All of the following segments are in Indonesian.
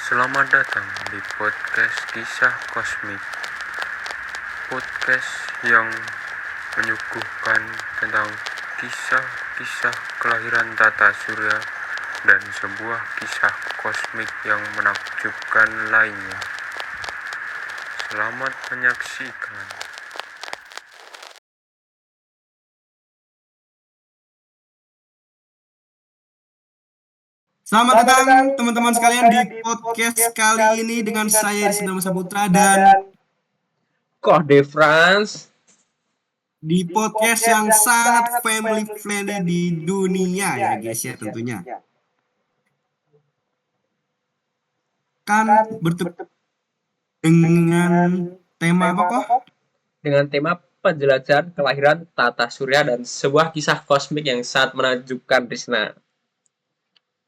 Selamat datang di podcast Kisah Kosmik. Podcast yang menyuguhkan tentang kisah-kisah kelahiran tata surya dan sebuah kisah kosmik yang menakjubkan lainnya. Selamat menyaksikan. Selamat datang teman-teman sekalian di podcast kali ini dengan saya Rizky Saputra dan Kode France di podcast yang sangat family friendly di dunia ya guys ya tentunya. Kan bertemu dengan tema apa kok? dengan tema penjelajahan kelahiran tata surya dan sebuah kisah kosmik yang sangat menakjubkan, Rizna.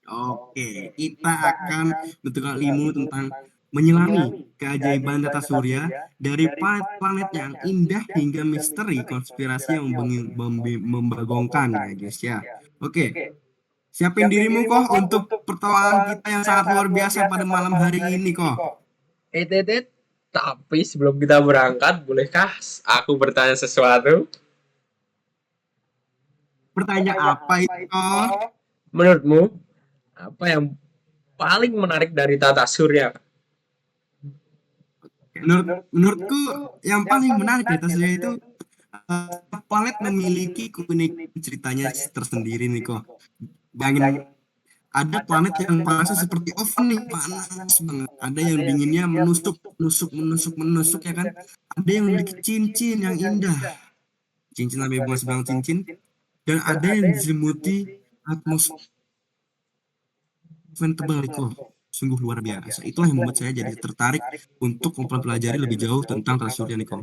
Oke, kita akan bentukkan ilmu tentang menyelami keajaiban tata surya dari planet-planet yang indah hingga misteri konspirasi yang membagongkan ya guys ya. Oke, siapin dirimu kok untuk pertolongan kita yang sangat luar biasa pada malam hari ini kok. Tapi sebelum kita berangkat, bolehkah aku bertanya sesuatu? Pertanyaan apa itu kok? Menurutmu, apa yang paling menarik dari tata surya? Menurutku yang paling menarik dari Tasya itu planet memiliki unik ceritanya tersendiri nih kok. Bayangin ada planet yang panasnya seperti oven nih, panas banget. Ada yang dinginnya menusuk ya kan. Ada yang memiliki cincin yang indah, cincin sampai bunga sebang cincin. Dan ada yang diselimuti atmosfer tebal nih kok. Sungguh luar biasa. Itulah yang membuat saya jadi tertarik untuk mempelajari lebih jauh tentang tata surya nih kok.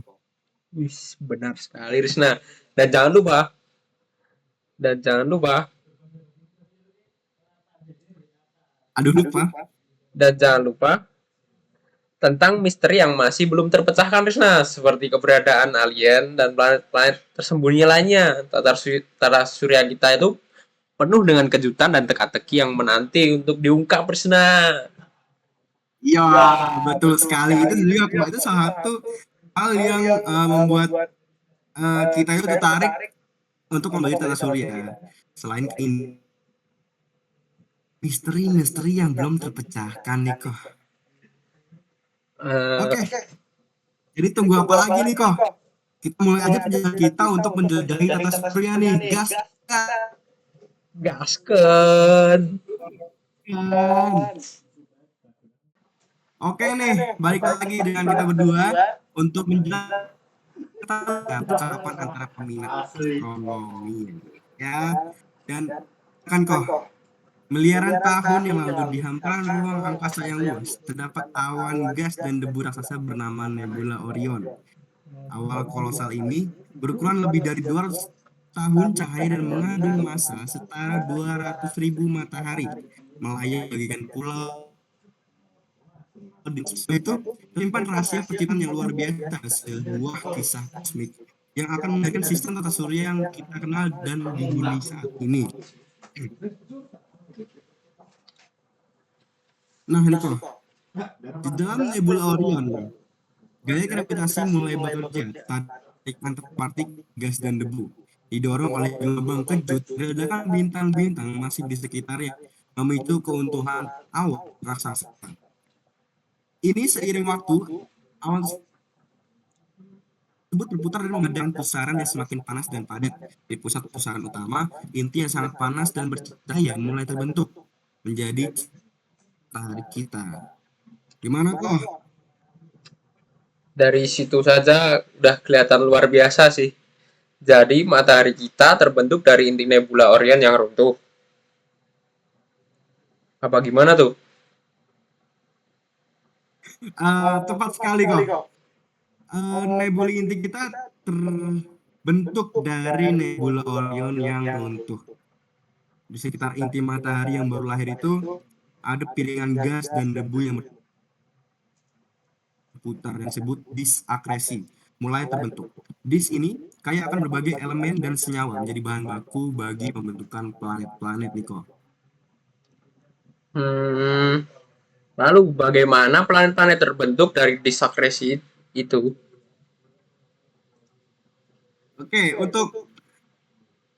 Wis, benar sekali, Rizna. Dan jangan lupa, Aduh lupa. dan jangan lupa tentang misteri yang masih belum terpecahkan, Rizna, seperti keberadaan alien dan planet-planet tersembunyi lainnya. Tata surya kita itu penuh dengan kejutan dan teka-teki yang menanti untuk diungkap, Rizna. Ya, betul sekali. Itu juga kok. Itu salah satu hal yang membuat kita itu tertarik untuk membeli tata surya. Selain misteri-misteri yang belum terpecahkan nih kok. Uh, Oke, jadi tunggu apa lagi nih kok? Kita mulai aja perjalanan kita untuk menjelajahi tata surya nih. Gas kan. Gasken. Oke nih, balik lagi dengan kita berdua untuk menjelaskan percakapan antara peminat astronomi ya. Dan kan kok miliaran tahun yang lalu di hamparan ruang angkasa yang luas terdapat awan gas dan debu raksasa bernama Nebula Orion. Awal kolosal ini berukuran lebih dari 200 tahun cahaya dan mengandung massa setara 200.000 matahari, melayang bagikan pulau. Itu menyimpan rahasia penciptaan yang luar biasa, sebuah kisah kosmik yang akan melahirkan sistem tata surya yang kita kenal dan dihuni saat ini. Nah, ini kok di dalam nebula Orion, gaya gravitasi mulai bekerja, tarik antar partikel gas dan debu, didorong oleh gelombang kejut, ledakan bintang-bintang masih di sekitarnya, memicu keuntuhan awan raksasa. Ini seiring waktu, awan tersebut berputar dan mengadakan pusaran yang semakin panas dan padat. Di pusat pusaran utama, inti yang sangat panas dan bercahaya mulai terbentuk menjadi matahari kita. Gimana kok? Dari situ saja udah kelihatan luar biasa sih. Jadi matahari kita terbentuk dari inti nebula Orion yang runtuh. Apa gimana tuh? Tepat sekali kok. Nebula inti kita terbentuk dari nebula Orion yang runtuh. Di sekitar inti matahari yang baru lahir itu ada piringan gas dan debu yang berputar yang disebut disk akresi mulai terbentuk. Disk ini kaya akan berbagai elemen dan senyawa menjadi bahan baku bagi pembentukan planet-planet nih kok. Hmm, Lalu bagaimana planet-planet terbentuk dari disakresi itu? Oke, untuk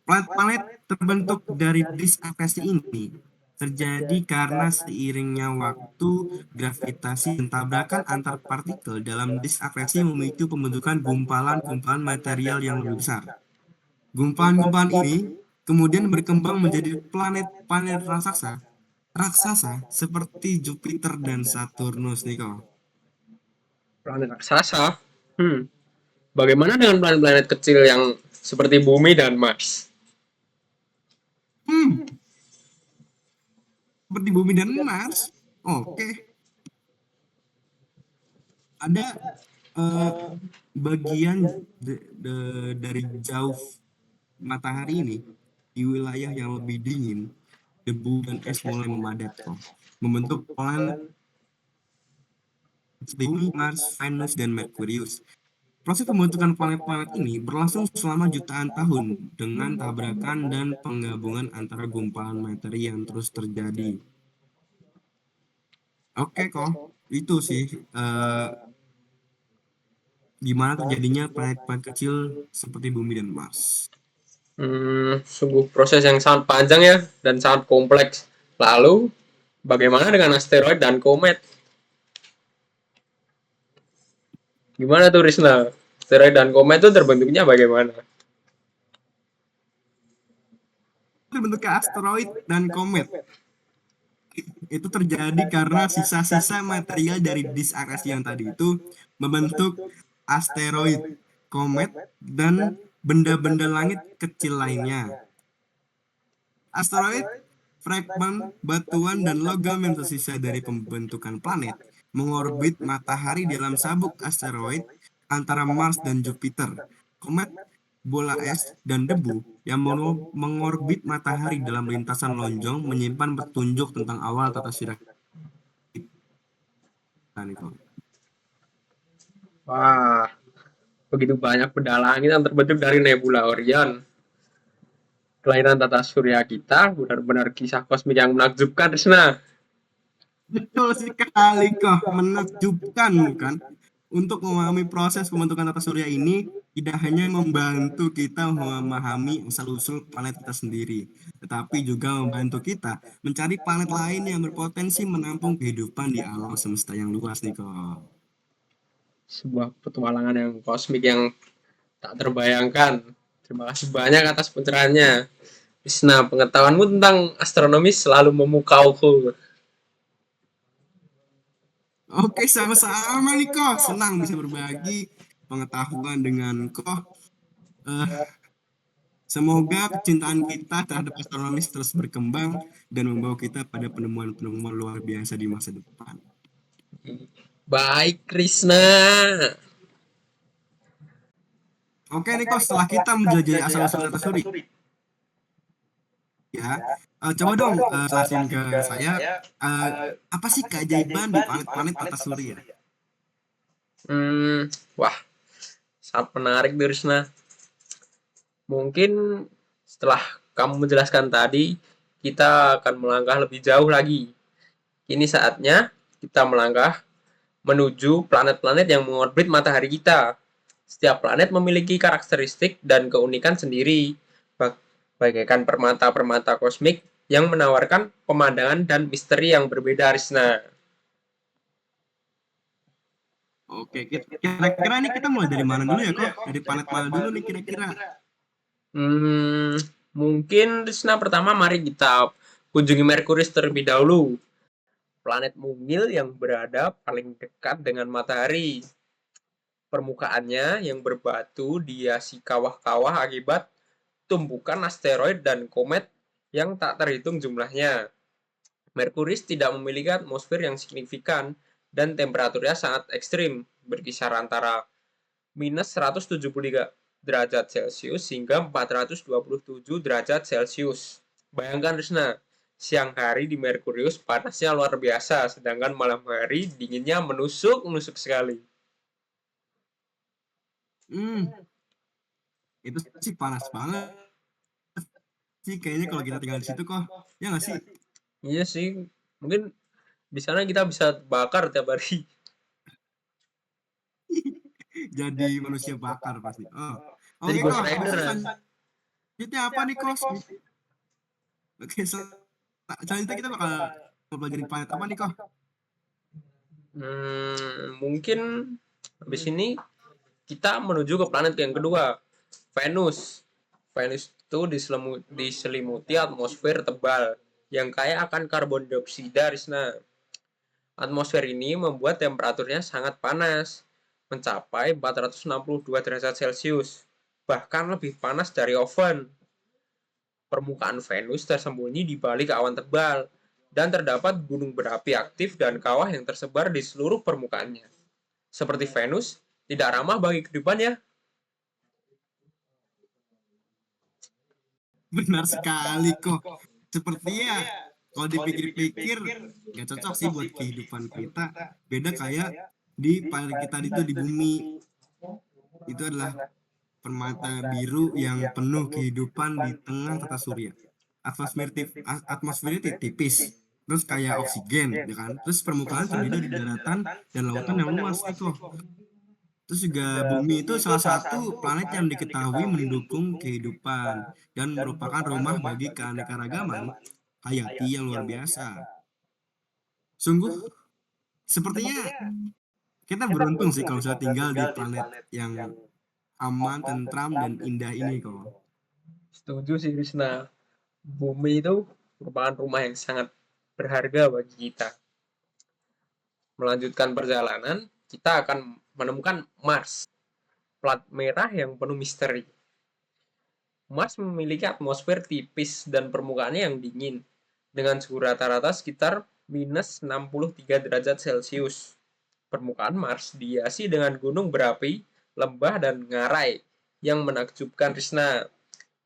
planet-planet terbentuk dari disk akresi ini terjadi karena seiringnya waktu, gravitasi dan tabrakan antar partikel dalam disk akresi memicu pembentukan gumpalan-gumpalan material yang lebih besar. Gumpalan-gumpalan ini kemudian berkembang menjadi planet-planet raksasa, raksasa seperti Jupiter dan Saturnus nih kok. Planet raksasa? Bagaimana dengan planet-planet kecil yang seperti Bumi dan Mars? Hmm, seperti Bumi dan Mars. Oke, ada eh, bagian dari jauh matahari ini di wilayah yang lebih dingin, debu dan es mulai memadat kok, membentuk planet seperti Bumi, Mars, Venus, dan Merkurius. Proses pembentukan planet-planet ini berlangsung selama jutaan tahun dengan tabrakan dan penggabungan antara gumpalan materi yang terus terjadi. Oke kok, itu sih eh, gimana terjadinya planet-planet kecil seperti Bumi dan Mars. Sungguh proses yang sangat panjang ya dan sangat kompleks. Lalu, bagaimana dengan asteroid dan komet? Gimana tuh Risna? Asteroid dan komet itu terbentuknya bagaimana? Itu bentuknya asteroid dan komet. Itu terjadi karena sisa-sisa material dari disk akrasi yang tadi itu membentuk asteroid, komet, dan benda-benda langit kecil lainnya. Asteroid, fragmen batuan dan logam yang tersisa dari pembentukan planet mengorbit matahari dalam sabuk asteroid antara Mars dan Jupiter. Komet, bola es, dan debu yang mengorbit matahari dalam lintasan lonjong menyimpan petunjuk tentang awal tata surya kita nih, Ko. Wah, begitu banyak benda langit yang terbentuk dari nebula Orion. Kelainan tata surya kita benar-benar kisah kosmik yang menakjubkan, Risna. Betul sekali kok, menakjubkan bukan? Untuk memahami proses pembentukan tata surya ini tidak hanya membantu kita memahami asal-usul planet kita sendiri, tetapi juga membantu kita mencari planet lain yang berpotensi menampung kehidupan di alam semesta yang luas nih kok. Sebuah petualangan yang kosmik yang tak terbayangkan. Terima kasih banyak atas pencerahannya. Risna, pengetahuanmu tentang astronomi selalu memukauku. Oke, sama-sama nih kok. Senang bisa berbagi pengetahuan dengan kok. Eh, Semoga kecintaan kita terhadap astronomi terus berkembang dan membawa kita pada penemuan-penemuan luar biasa di masa depan. Baik, Krisna. Oke nih kok, setelah kita menjelajahi asal-usul tata surya, ya, coba dong jelasin ke saya eh, apa sih keajaiban di planet-planet tata surya? Hmm, wah, sangat menarik, Krisna. Mungkin setelah kamu menjelaskan tadi, kita akan melangkah lebih jauh lagi. Kini saatnya kita melangkah menuju planet-planet yang mengorbit matahari kita. Setiap planet memiliki karakteristik dan keunikan sendiri, bagaikan permata-permata kosmik yang menawarkan pemandangan dan misteri yang berbeda, Risna. Oke, kira-kira nih kita mulai dari mana dulu ya kok? Dari planet mana dulu nih kira-kira? Hmm, mungkin Risna pertama mari kita kunjungi Merkurius terlebih dahulu. Planet mungil yang berada paling dekat dengan matahari. Permukaannya yang berbatu dihiasi kawah-kawah akibat tumpukan asteroid dan komet yang tak terhitung jumlahnya. Merkurius tidak memiliki atmosfer yang signifikan dan temperaturnya sangat ekstrim, berkisar antara minus 173 derajat Celcius hingga 427 derajat Celcius. Bayangkan Risna, siang hari di Merkurius panasnya luar biasa, sedangkan malam hari dinginnya menusuk-nusuk sekali. Hmm, itu sih panas banget sih kayaknya kalau kita tinggal di situ kok. Ya nggak sih? Iya sih, mungkin Di sana kita bisa bakar tiap hari. Jadi manusia bakar pasti. Oh. Jadi Oke Ghost kok, habis Rider. itu selanjutnya apa nih kos? Oke, selanjutnya kita bakal belajar planet apa nih kok? Mungkin habis ini kita menuju ke planet yang kedua, Venus. Venus itu diselimuti atmosfer tebal yang kaya akan karbon dioksida, Risna. Atmosfer ini membuat temperaturnya sangat panas, mencapai 462 derajat Celcius, bahkan lebih panas dari oven. Permukaan Venus tersembunyi di balik awan tebal, dan terdapat gunung berapi aktif dan kawah yang tersebar di seluruh permukaannya. Seperti Venus, tidak ramah bagi kehidupan ya. Benar sekali kok. Sepertinya kalau dipikir-pikir nggak cocok sih buat kehidupan kita. Beda kayak di planet kita itu di bumi. Itu adalah permata biru yang penuh kehidupan di tengah tata surya. Atmosfernya tipis, terus kayak oksigen, ya kan? Terus permukaan terdiri dari daratan dan lautan yang luas nih kok. Terus juga bumi itu salah satu planet yang diketahui mendukung kehidupan dan merupakan rumah bagi keanekaragaman hayati yang luar biasa. Sungguh, sepertinya kita beruntung sih kalau sudah tinggal di planet yang aman, tentram, dan indah ini kok. Setuju sih, Krishna. Bumi itu merupakan rumah yang sangat berharga bagi kita. Melanjutkan perjalanan, kita akan menemukan Mars, plat merah yang penuh misteri. Mars memiliki atmosfer tipis dan permukaannya yang dingin, dengan suhu rata-rata sekitar minus 63 derajat Celcius. Permukaan Mars dihiasi dengan gunung berapi, lembah, dan ngarai yang menakjubkan, Risna.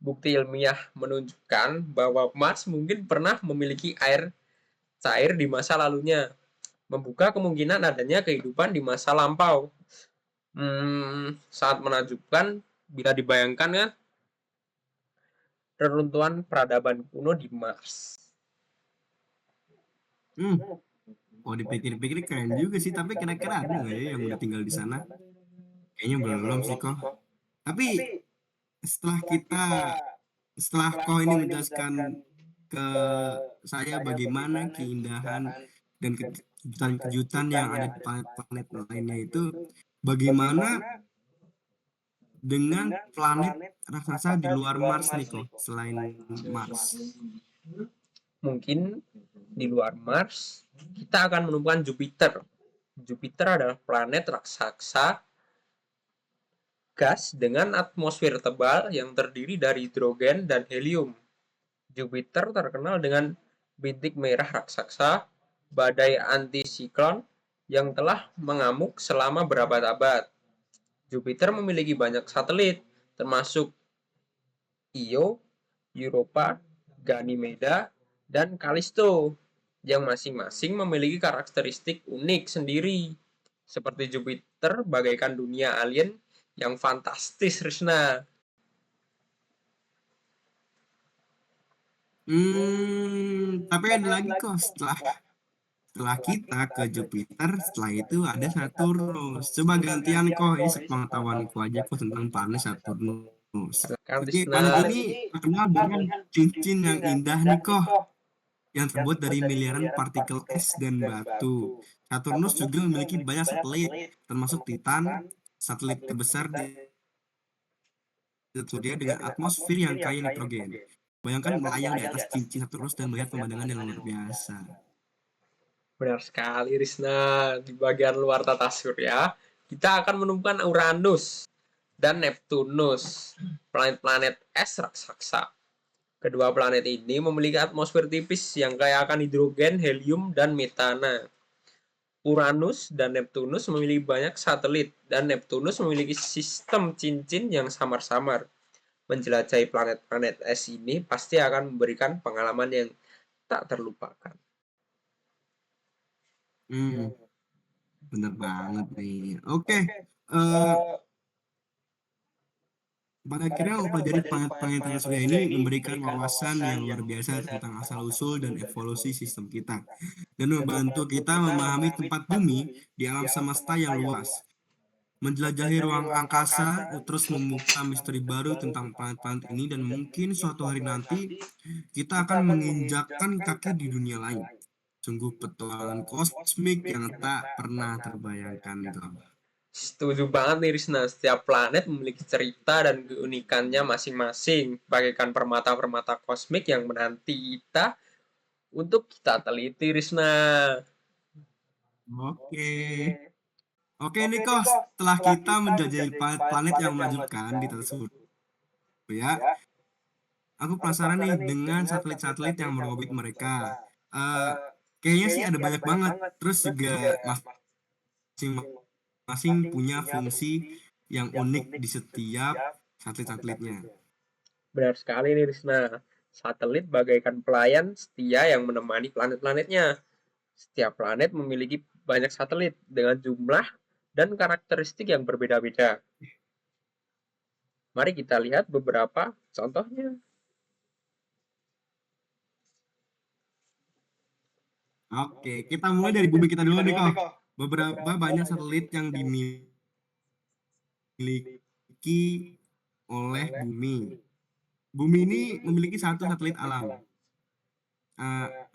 Bukti ilmiah menunjukkan bahwa Mars mungkin pernah memiliki air cair di masa lalunya, membuka kemungkinan adanya kehidupan di masa lampau. Sangat menakjubkan bila dibayangkan kan reruntuhan peradaban kuno di Mars. Hmm, oh dipikir-pikir keren juga sih, tapi kira-kira ada nggak ya yang udah tinggal di sana? Kayaknya belum sih kok. Tapi setelah kita, setelah kau ini menjelaskan ke saya bagaimana keindahan dan kejutan-kejutan yang ada di planet-planet lainnya itu, bagaimana dengan planet raksasa di luar Mars nih kok, selain Mars? Mungkin di luar Mars, kita akan menemukan Jupiter. Jupiter adalah planet raksasa gas dengan atmosfer tebal yang terdiri dari hidrogen dan helium. Jupiter terkenal dengan bintik merah raksasa, badai antisiklon yang telah mengamuk selama berabad-abad. Jupiter memiliki banyak satelit, termasuk Io, Europa, Ganymeda, dan Callisto, yang masing-masing memiliki karakteristik unik sendiri. Seperti Jupiter bagaikan dunia alien yang fantastis, Risna. Tapi ada lagi kok, setelah kita ke Jupiter, setelah itu ada Saturnus. Coba gantian kok, ini sepengetahuanku aja kok tentang planet Saturnus. Silakan, Oke, planet Risna. ini terkenal dengan cincin yang indah nih kok, yang terbuat dari miliaran partikel es dan batu. Saturnus juga memiliki banyak satelit, termasuk Titan, satelit terbesar di surya dengan atmosfer yang kaya nitrogen. Bayangkan melayang di atas cincin Saturnus dan melihat pemandangan yang luar biasa. Benar sekali, Risna. Di bagian luar tata surya, kita akan menemukan Uranus dan Neptunus, planet-planet es raksasa. Kedua planet ini memiliki atmosfer tipis yang kaya akan hidrogen, helium, dan metana. Uranus dan Neptunus memiliki banyak satelit, dan Neptunus memiliki sistem cincin yang samar-samar. Menjelajahi planet-planet es ini pasti akan memberikan pengalaman yang tak terlupakan. Hmm, bener banget nih. Oke, eh, Pada akhirnya mempelajari planet-planet tata surya ini memberikan wawasan yang luar biasa tentang asal-usul dan evolusi sistem kita, dan membantu kita memahami tempat bumi di alam semesta yang luas, menjelajahi ruang angkasa, terus membuka misteri baru tentang planet-planet ini, dan mungkin suatu hari nanti kita akan menginjakkan kaki di dunia lain. Sungguh petualangan kosmik yang tak pernah terbayangkan itu. Setuju banget nih Risna, setiap planet memiliki cerita dan keunikannya masing-masing, bagaikan permata-permata kosmik yang menanti kita untuk kita teliti Risna. Oke. Oke Niko, setelah kita menjelajahi planet-planet yang menakjubkan di tata surya, aku penasaran nih dengan satelit-satelit yang berorbit mereka. Eh, Kayaknya sih ada banyak banget. Terus juga masing-masing punya fungsi yang unik di setiap satelit-satelitnya. Benar sekali nih Risna, satelit bagaikan pelayan setia yang menemani planet-planetnya. Setiap planet memiliki banyak satelit dengan jumlah dan karakteristik yang berbeda-beda. Mari kita lihat beberapa contohnya. Oke, kita mulai dari bumi kita dulu nih kok. Beberapa banyak satelit yang dimiliki oleh bumi. Bumi ini memiliki satu satelit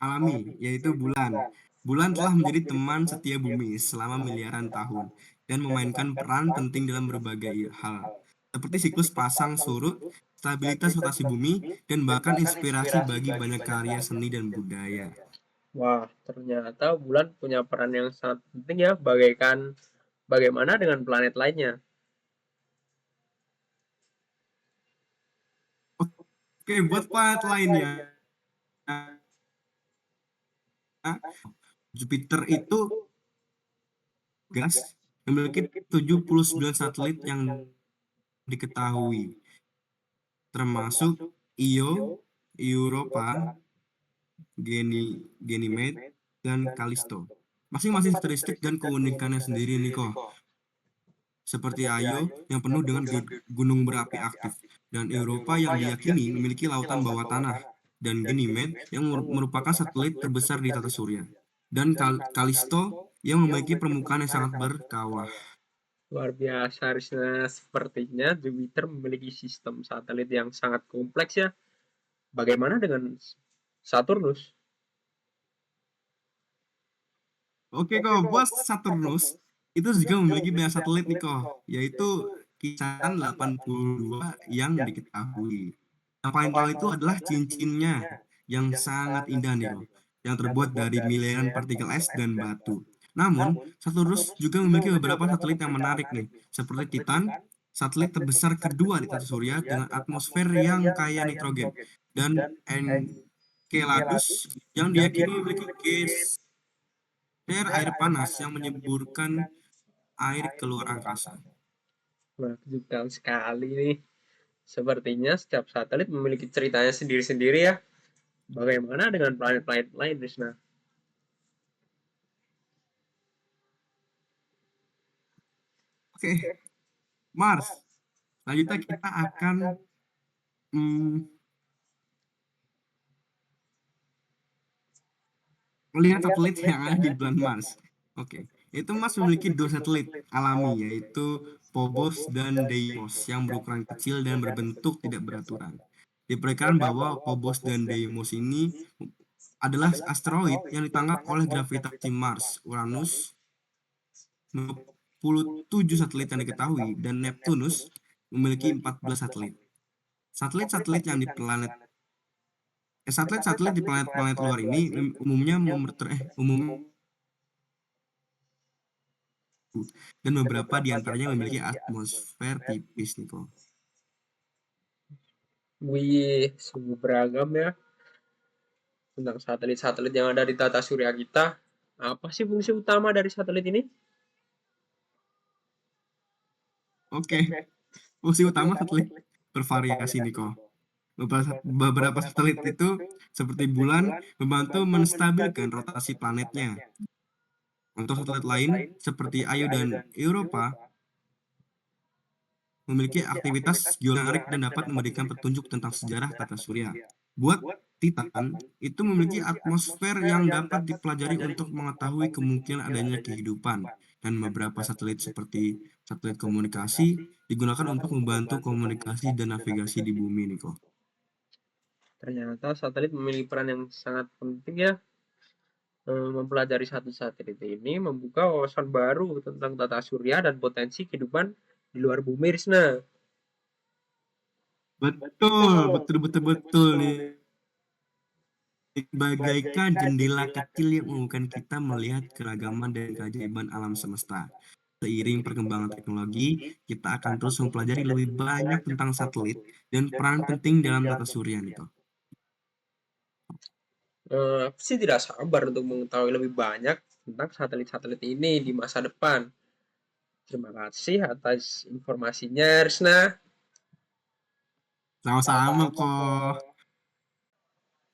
alami, yaitu bulan. Bulan telah menjadi teman setia bumi selama miliaran tahun dan memainkan peran penting dalam berbagai hal, seperti siklus pasang surut, stabilitas rotasi bumi, dan bahkan inspirasi bagi banyak karya seni dan budaya. Wah, ternyata bulan punya peran yang sangat penting ya, bagaimana dengan planet lainnya. Oke, buat planet lainnya, Jupiter itu gas memiliki 79 satelit yang diketahui, termasuk Io, Europa, Ganymede, dan Callisto. Masing-masing karakteristik dan keunikannya sendiri nih kok. Seperti Io yang penuh dengan gunung berapi aktif, dan Europa yang diyakini memiliki lautan bawah tanah, dan Ganymede yang merupakan satelit terbesar di tata surya, dan Callisto yang memiliki permukaan yang sangat berkawah. Luar biasa, Rizna. Sepertinya Jupiter memiliki sistem satelit yang sangat kompleks ya. Bagaimana dengan Saturnus? Oke kok, buat Saturnus itu juga memiliki banyak satelit nih kok, yaitu kisaran 82 yang diketahui. Yang paling tahu itu adalah cincinnya yang sangat indah nih kok, yang terbuat dari miliaran partikel es dan batu. Namun, Saturnus juga memiliki beberapa satelit yang menarik nih, seperti Titan, satelit terbesar kedua di tata surya dengan atmosfer yang kaya nitrogen, dan Enceladus yang diyakini memiliki air panas yang menyemburkan air keluar angkasa. Menakjubkan sekali nih. Sepertinya setiap satelit memiliki ceritanya sendiri-sendiri ya. Bagaimana dengan planet-planet lain, Rizna? Oke, Mars. Selanjutnya kita akan melihat satelit yang ada di bulan Mars. Oke, itu Mars memiliki dua satelit alami, yaitu Phobos dan Deimos, yang berukuran kecil dan berbentuk tidak beraturan. Diperkirakan bahwa Phobos dan Deimos ini adalah asteroid yang ditangkap oleh gravitasi Mars, Uranus, 27 satelit yang diketahui, dan Neptunus memiliki 14 satelit. Satelit-satelit yang di planet Satelit-satelit di planet-planet luar ini umumnya umum, dan beberapa di antaranya memiliki atmosfer tipis nih kok. Wih, sungguh beragam ya tentang satelit-satelit yang ada di tata surya kita. Apa sih fungsi utama dari satelit ini? Oke, fungsi utama satelit bervariasi nih kok. Beberapa satelit itu seperti bulan membantu menstabilkan rotasi planetnya. Untuk satelit lain seperti Io dan Europa memiliki aktivitas geometrik dan dapat memberikan petunjuk tentang sejarah tata surya. Buat Titan, itu memiliki atmosfer yang dapat dipelajari untuk mengetahui kemungkinan adanya kehidupan, dan beberapa satelit seperti satelit komunikasi digunakan untuk membantu komunikasi dan navigasi di bumi nih kok. Ternyata satelit memiliki peran yang sangat penting ya. Mempelajari satu satelit ini membuka wawasan baru tentang tata surya dan potensi kehidupan di luar bumi, Risna. Betul, betul, betul, betul nih. Bagaikan jendela kecil yang memungkinkan kita melihat keragaman dan keajaiban alam semesta. Seiring perkembangan teknologi, kita akan terus mempelajari lebih banyak tentang satelit dan peran penting dalam tata surya nih kok. Aku sih tidak sabar untuk mengetahui lebih banyak tentang satelit-satelit ini di masa depan. Terima kasih atas informasinya, Risna. Sama-sama kok.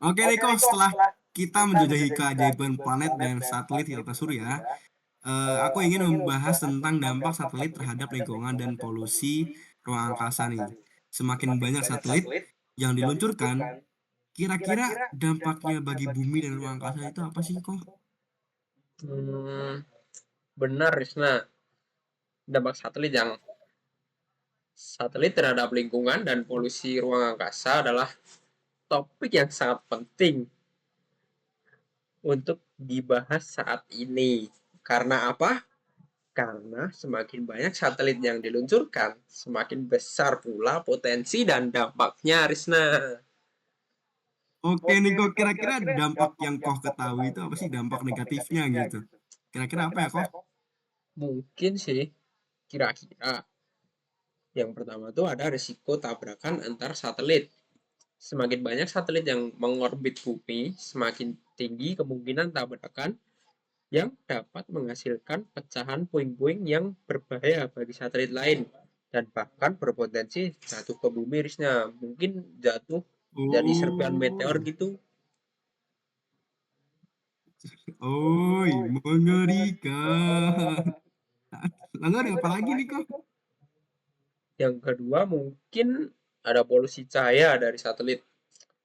Oke nih kok, setelah kita menjelajahi keajaiban planet dan satelit di tata surya, aku ingin membahas tentang dampak satelit terhadap lingkungan dan polusi ruang angkasa nih. Semakin banyak satelit yang diluncurkan, kira-kira dampaknya bagi bumi dan ruang angkasa itu apa sih kok? Hmm, benar, Risna. Dampak satelit terhadap lingkungan dan polusi ruang angkasa adalah topik yang sangat penting untuk dibahas saat ini. Karena apa? Karena semakin banyak satelit yang diluncurkan, semakin besar pula potensi dan dampaknya, Risna. Oke nih kok, kira-kira dampak yang kau ketahui itu apa sih dampak negatifnya gitu? Kira-kira apa ya kok? Mungkin sih, kira-kira yang pertama tuh ada risiko tabrakan antar satelit. Semakin banyak satelit yang mengorbit bumi, semakin tinggi kemungkinan tabrakan yang dapat menghasilkan pecahan puing-puing yang berbahaya bagi satelit lain dan bahkan berpotensi jatuh ke bumi, Risnya. Mungkin jatuh jadi serpihan meteor Oh, gitu. oi, mengerikan. Lalu ada apa lagi nih kok? Yang kedua mungkin ada polusi cahaya dari satelit.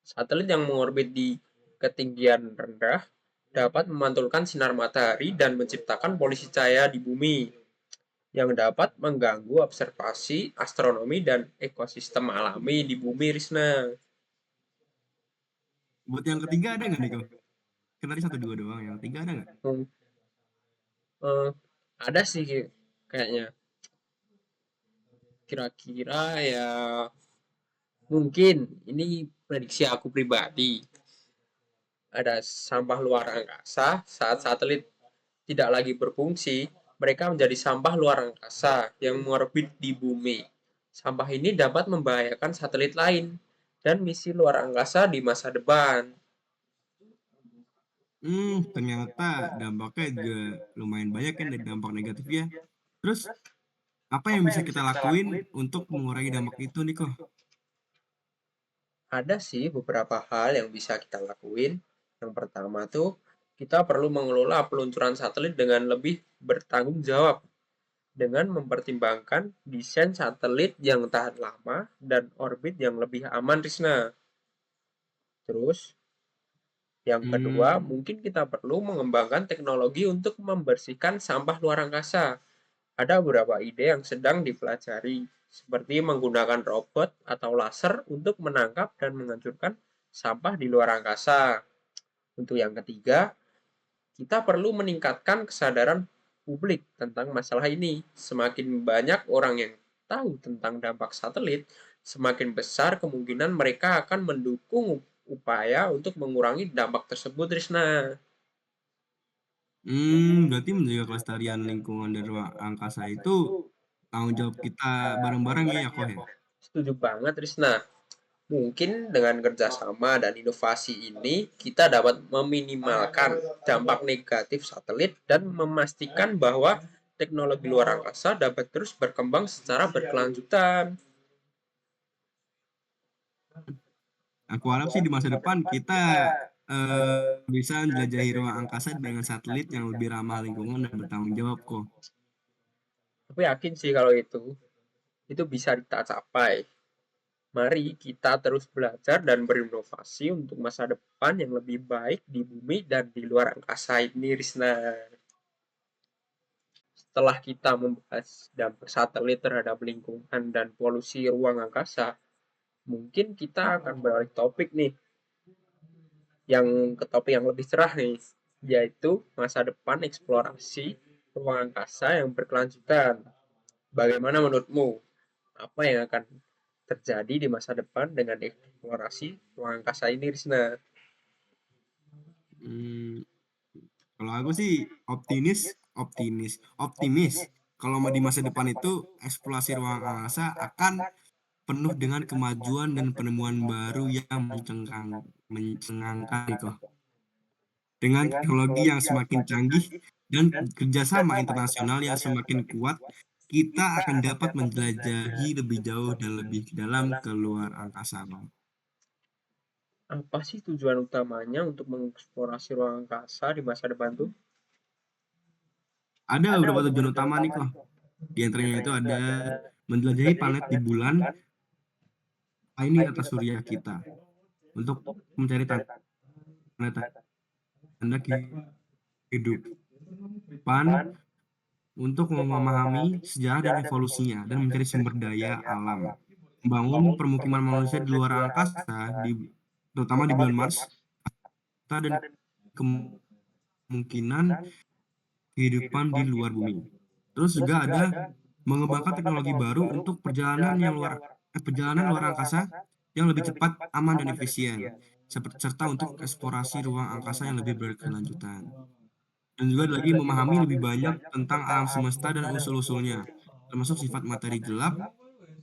Satelit yang mengorbit di ketinggian rendah dapat memantulkan sinar matahari dan menciptakan polusi cahaya di bumi yang dapat mengganggu observasi astronomi dan ekosistem alami di bumi, Risna. Buat yang ketiga ada nggak nih kok? Kan tadi satu dua doang, yang ketiga ada nggak? Hmm, eh, ada sih kayaknya. Kira-kira ya mungkin ini prediksi aku pribadi. Ada sampah luar angkasa saat satelit tidak lagi berfungsi, mereka menjadi sampah luar angkasa yang mengorbit di bumi. Sampah ini dapat membahayakan satelit lain dan misi luar angkasa di masa depan. Ternyata dampaknya juga lumayan banyak kan dari dampak negatifnya. Terus apa yang bisa kita lakuin untuk mengurangi dampak itu nih kok? Ada sih beberapa hal yang bisa kita lakuin. Yang pertama tuh, kita perlu mengelola peluncuran satelit dengan lebih bertanggung jawab dengan mempertimbangkan desain satelit yang tahan lama dan orbit yang lebih aman, Risna. Terus, yang kedua, Hmm, mungkin kita perlu mengembangkan teknologi untuk membersihkan sampah luar angkasa. Ada beberapa ide yang sedang dipelajari, seperti menggunakan robot atau laser untuk menangkap dan menghancurkan sampah di luar angkasa. Untuk yang ketiga, kita perlu meningkatkan kesadaran publik tentang masalah ini. Semakin banyak orang yang tahu tentang dampak satelit, semakin besar kemungkinan mereka akan mendukung upaya untuk mengurangi dampak tersebut, Risna. berarti menjaga kelestarian lingkungan dan ruang angkasa itu tanggung jawab kita bareng-bareng ya kok ya? Setuju banget, Risna. Mungkin dengan kerjasama dan inovasi ini, kita dapat meminimalkan dampak negatif satelit dan memastikan bahwa teknologi luar angkasa dapat terus berkembang secara berkelanjutan. Aku harap sih di masa depan kita bisa menjelajahi ruang angkasa dengan satelit yang lebih ramah lingkungan dan bertanggung jawab kok. Aku yakin sih kalau itu. itu bisa kita capai. Mari kita terus belajar dan berinovasi untuk masa depan yang lebih baik di bumi dan di luar angkasa ini, Risna. Setelah kita membahas dampak satelit terhadap lingkungan dan polusi ruang angkasa, mungkin kita akan beralih topik nih, yang ke topik yang lebih cerah nih, yaitu masa depan eksplorasi ruang angkasa yang berkelanjutan. Bagaimana menurutmu? Apa yang akan terjadi di masa depan dengan eksplorasi ruang angkasa ini, Risna? Hmm, kalau aku sih optimis. Kalau mau di masa depan itu eksplorasi ruang angkasa akan penuh dengan kemajuan dan penemuan baru yang mencengangkan itu. Dengan teknologi yang semakin canggih dan kerjasama internasional yang semakin kuat, kita akan dapat menjelajahi lebih jauh dan lebih dalam ke luar angkasa, Bang. Apa sih tujuan utamanya untuk mengeksplorasi ruang angkasa di masa depan tuh? Ada beberapa tujuan utama nih kok. Di antaranya itu ada menjelajahi planet di bulan, ini atas surya kita, untuk mencari tanda-tanda kehidupan, untuk memahami sejarah dan evolusinya, dan mencari sumber daya alam. Membangun permukiman manusia di luar angkasa, terutama di bulan Mars, dan kemungkinan kehidupan di luar bumi. Terus juga ada mengembangkan teknologi baru untuk perjalanan luar angkasa yang lebih cepat, aman dan efisien, serta untuk eksplorasi ruang angkasa yang lebih berkelanjutan. Dan juga ada lagi memahami lebih banyak tentang alam semesta dan usul-usulnya, termasuk sifat materi gelap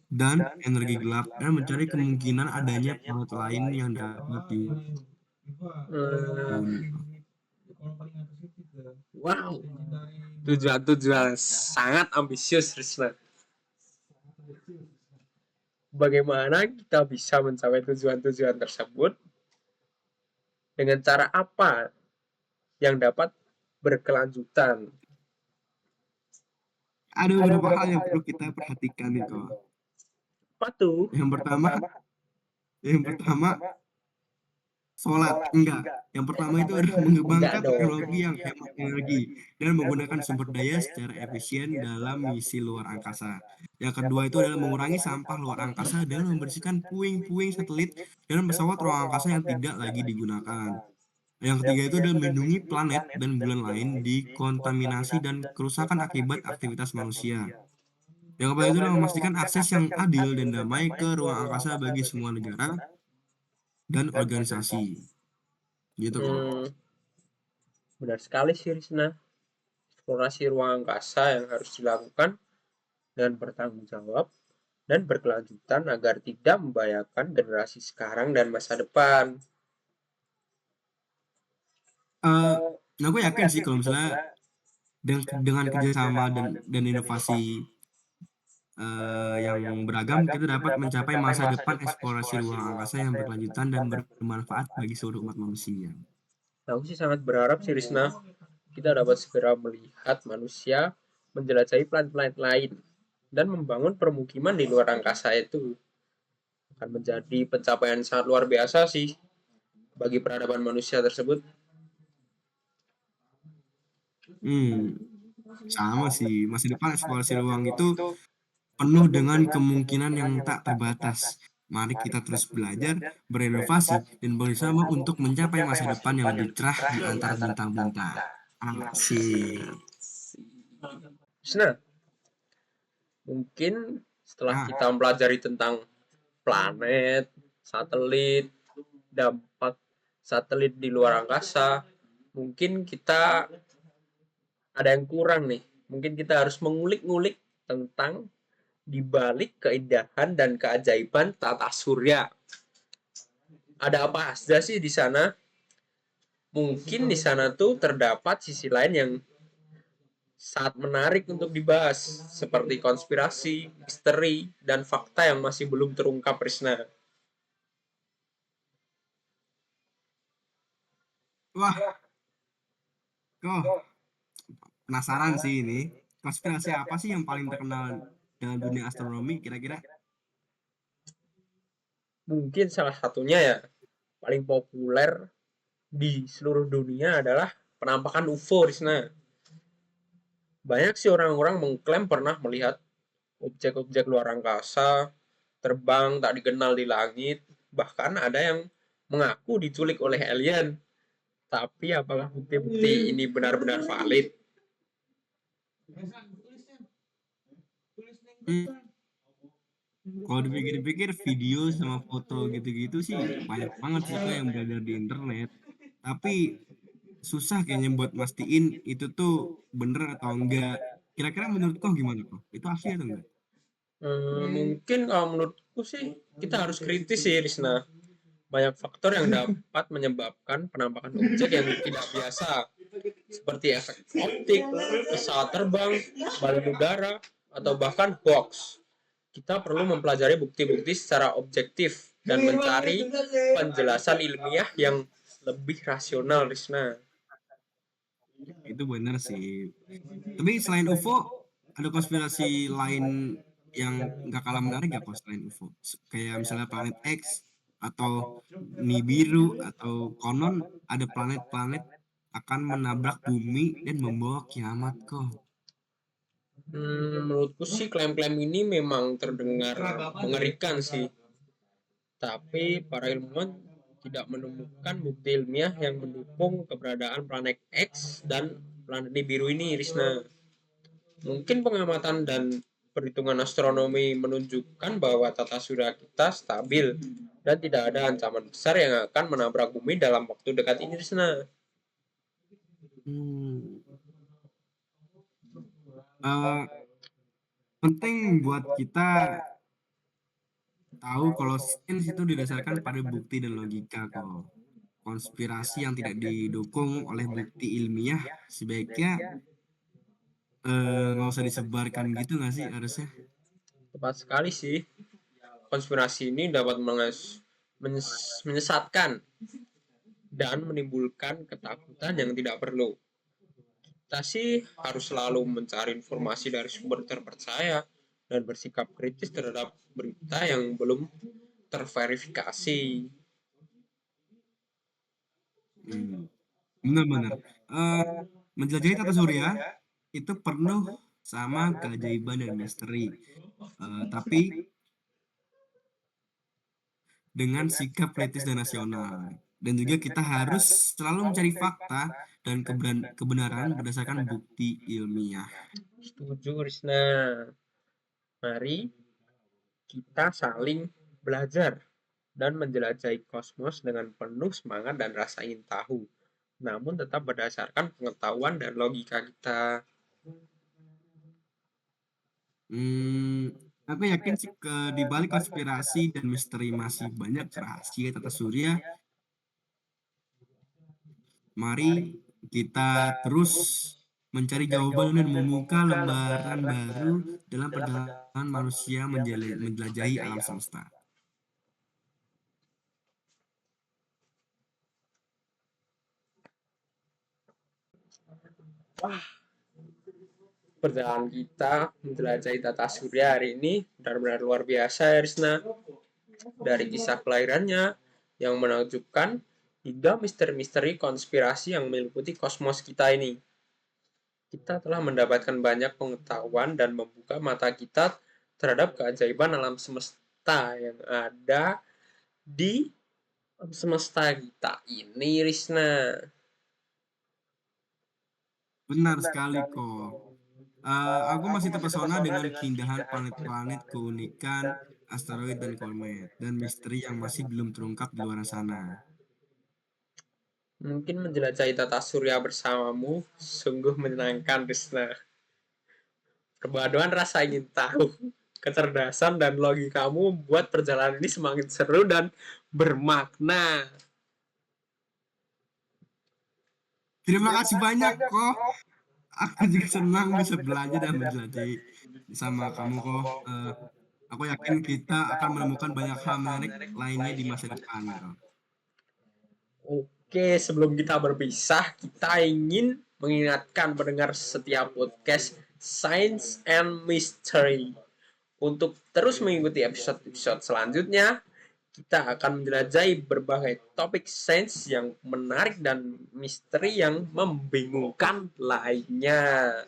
dan energi gelap, dan mencari kemungkinan adanya planet lain yang dapat Eh, dihuni. wow, tujuan-tujuan sangat ambisius, Risna. Bagaimana kita bisa mencapai tujuan-tujuan tersebut? Dengan cara apa yang dapat berkelanjutan? Ada beberapa hal yang perlu kita perhatikan nih kok. Apa tuh? Yang pertama, yang pertama Solar, enggak. Yang pertama itu adalah Enggak mengembangkan dong. teknologi yang hemat energi dan menggunakan sumber daya secara efisien dalam misi luar angkasa. Yang kedua itu adalah mengurangi sampah luar angkasa dan membersihkan puing-puing satelit dan pesawat ruang angkasa yang tidak lagi digunakan. Yang ketiga itu adalah melindungi planet dan bulan lain dikontaminasi dan kerusakan akibat aktivitas manusia. Yang keempat itu adalah memastikan akses yang adil dan damai ke ruang angkasa bagi semua negara dan organisasi. Gitu kok. Hmm, benar sekali sih, Risna. Eksplorasi ruang angkasa yang harus dilakukan dengan bertanggung jawab dan berkelanjutan agar tidak membahayakan generasi sekarang dan masa depan. Eh, aku yakin sih kalau misalnya dengan kerjasama dan inovasi yang beragam, kita dapat mencapai masa depan eksplorasi ruang angkasa yang berkelanjutan dan bermanfaat bagi seluruh umat manusia. Nah, aku sih sangat berharap sih, Risna, kita dapat segera melihat manusia menjelajahi planet-planet lain dan membangun permukiman di luar angkasa itu. Akan menjadi pencapaian sangat luar biasa sih bagi peradaban manusia tersebut. Hmm, sama sih. Masa depan eksplorasi ruang itu penuh dengan kemungkinan yang tak terbatas. Mari kita terus belajar, berinovasi, dan bersama untuk mencapai masa depan yang lebih cerah di antara bintang-bintang. Asik. Nah, mungkin setelah Ah, kita mempelajari tentang planet, satelit, dampak satelit di luar angkasa, mungkin kita ada yang kurang nih. Mungkin kita harus mengulik-ngulik tentang di balik keindahan dan keajaiban tata surya. Ada apa saja sih di sana? Mungkin di sana tuh terdapat sisi lain yang sangat menarik untuk dibahas, seperti konspirasi, misteri, dan fakta yang masih belum terungkap, Risna. wah, kok penasaran sih ini. Konspirasi apa sih yang paling terkenal dalam dunia astronomi kira-kira? Mungkin salah satunya ya paling populer di seluruh dunia adalah penampakan UFO, Risna. Banyak sih orang-orang mengklaim pernah melihat objek-objek luar angkasa terbang tak dikenal di langit. Bahkan ada yang mengaku diculik oleh alien. Tapi apakah bukti-bukti ini benar-benar valid? Hmm, kalau dipikir-pikir video sama foto gitu-gitu sih banyak banget sih kok yang beredar di internet. Tapi susah kayaknya buat mastiin itu tuh bener atau enggak. Kira-kira menurut kau gimana kok? Itu asli atau enggak? Mungkin kalau menurutku sih kita harus kritis sih, Risna. Banyak faktor yang dapat menyebabkan penampakan objek yang tidak biasa, seperti efek optik, pesawat terbang, balon udara, atau bahkan hoax. Kita perlu mempelajari bukti-bukti secara objektif dan mencari penjelasan ilmiah yang lebih rasional, Risna. Itu benar sih. Tapi selain UFO, ada konspirasi lain yang nggak kalah menarik gak kok selain UFO? Kayak misalnya planet X atau Nibiru atau konon ada planet-planet akan menabrak bumi dan membawa kiamat kok. Menurutku sih klaim-klaim ini memang terdengar mengerikan sih. Tapi para ilmuwan tidak menemukan bukti ilmiah yang mendukung keberadaan planet X dan planet Nibiru ini, Risna. Mungkin pengamatan dan perhitungan astronomi menunjukkan bahwa tata surya kita stabil dan tidak ada ancaman besar yang akan menabrak bumi dalam waktu dekat ini, Risna. Hmm. Eh, penting buat kita tahu kalau sains itu didasarkan pada bukti dan logika kok. Konspirasi yang tidak didukung oleh bukti ilmiah sebaiknya nggak usah disebarkan gitu nggak sih harusnya? Tepat sekali sih. Konspirasi ini dapat menyesatkan dan menimbulkan ketakutan yang tidak perlu. Kita sih harus selalu mencari informasi dari sumber terpercaya dan bersikap kritis terhadap berita yang belum terverifikasi. Hmm, benar-benar. Eh, menjelajahi tata surya itu penuh sama keajaiban dan misteri. Tapi dengan sikap kritis dan nasional. Dan juga kita harus selalu mencari fakta dan kebenaran berdasarkan bukti ilmiah. Setuju, Risna. Mari kita saling belajar dan menjelajahi kosmos dengan penuh semangat dan rasa ingin tahu, namun tetap berdasarkan pengetahuan dan logika kita. Hmm, aku yakin sih di balik konspirasi dan misteri masih banyak rahasia tata surya. Mari kita terus mencari jawaban dan membuka lembaran baru dalam perjalanan manusia menjelajahi alam semesta. Perjalanan kita menjelajahi tata surya hari ini benar-benar luar biasa, ya, Risna. Dari kisah kelahirannya yang menakjubkan hingga misteri-misteri konspirasi yang meliputi kosmos kita ini. Kita telah mendapatkan banyak pengetahuan dan membuka mata kita terhadap keajaiban alam semesta yang ada di semesta kita ini, Risna. Benar sekali kok. Aku masih terpesona dengan keindahan planet-planet, keunikan asteroid dan komet, dan misteri yang masih belum terungkap di luar sana. Mungkin menjelajahi tata surya bersamamu sungguh menyenangkan, Risna. Perpaduan rasa ingin tahu, kecerdasan, dan logikamu membuat perjalanan ini semakin seru dan bermakna. Terima kasih banyak kok. Aku juga senang bisa belajar dan menjelajahi sama kamu kok. Aku yakin kita akan menemukan banyak hal menarik lainnya di masa depan kok. Oke, sebelum kita berpisah, kita ingin mengingatkan pendengar setiap podcast Science and Mystery Untuk terus mengikuti episode-episode selanjutnya, kita akan menjelajahi berbagai topik sains yang menarik dan misteri yang membingungkan lainnya.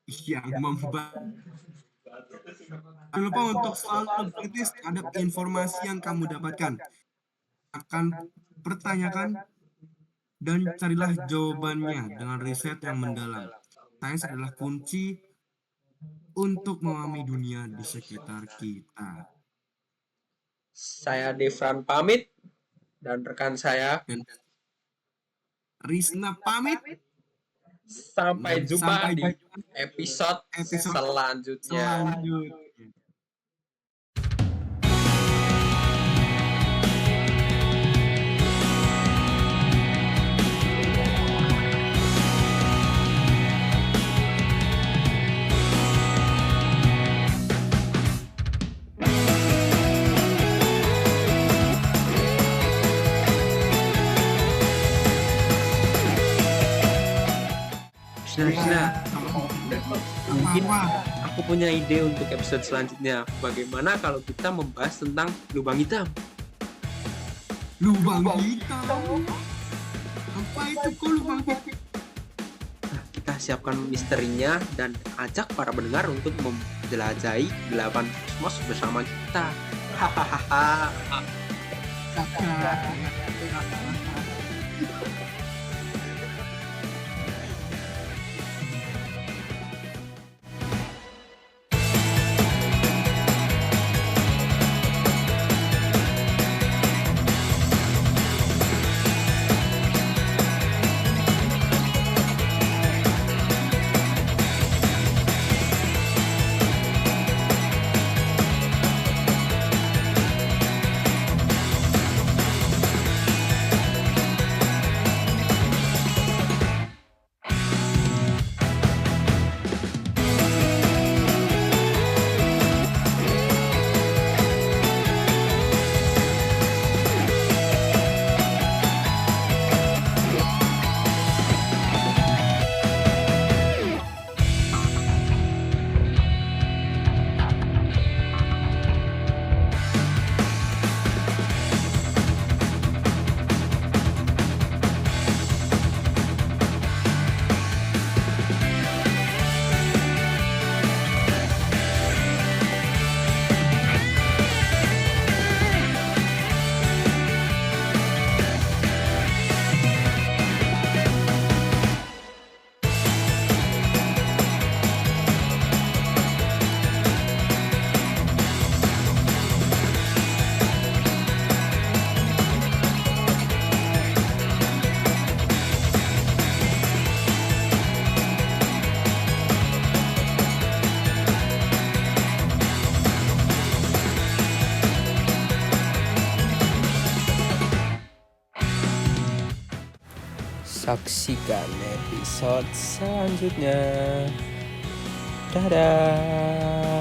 Yang membuat. Jangan lupa untuk selalu kritis terhadap informasi yang kamu dapatkan. Akan pertanyakan dan carilah jawabannya dengan riset yang mendalam. Sains adalah kunci untuk memahami dunia di sekitar kita. Saya Devran pamit dan rekan saya. Dan Risna pamit. Sampai Dan jumpa sampai di jumpa episode episode selanjutnya. selanjutnya. Nah, mungkin Apa? aku punya ide untuk episode selanjutnya. Bagaimana kalau kita membahas tentang lubang hitam? Lubang hitam. Apa itu kok lubang hitam? Nah, kita siapkan misterinya dan ajak para pendengar untuk menjelajahi gelapan kosmos bersama kita. Hahaha. Saksikan episode selanjutnya. Dadah.